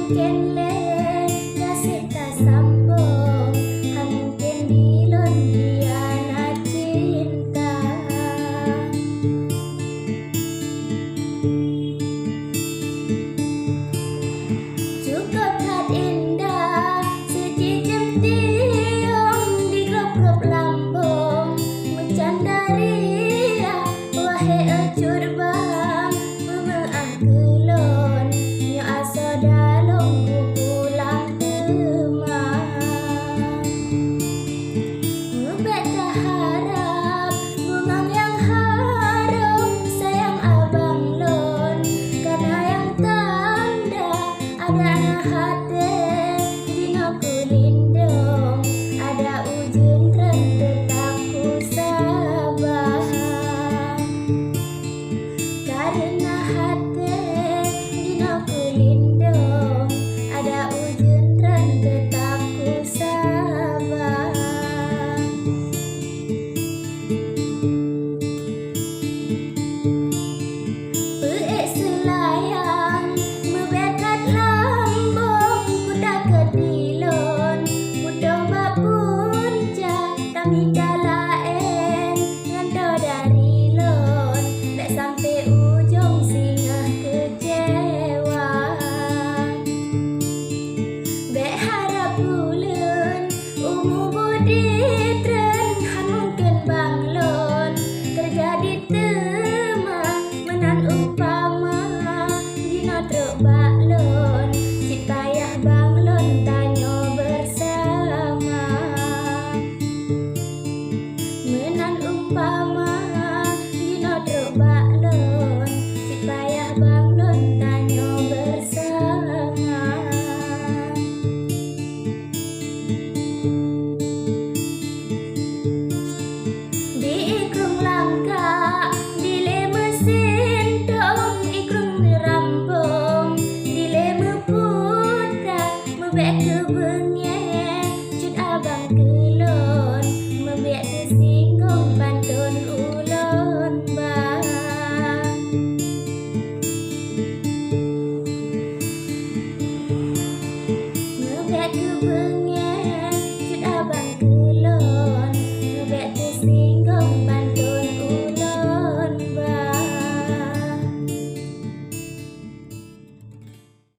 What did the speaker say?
mungkin le kasih tak sambung, mungkin dilon diana cinta. Cukup kat indah secicim tiung di grup-grup lambung mencandaria wahai ecur bang memeang kelon nyo aso dalung pulang temah. Ngebet harap bungang yang harum sayang abang lon karena yang tanda ada hati dino kulindung ada ujung tetap ku sabar karena hati dino kulindung ada ujung tetap ku sabar. Peek selayang mebekat lambung kuda kedilon kuda bapunca kami dalaen nganto dari lon nek sampai ujung singgah kecewa. Bek harap bulan umu budi tren han mungkin banglon terjadi tema menan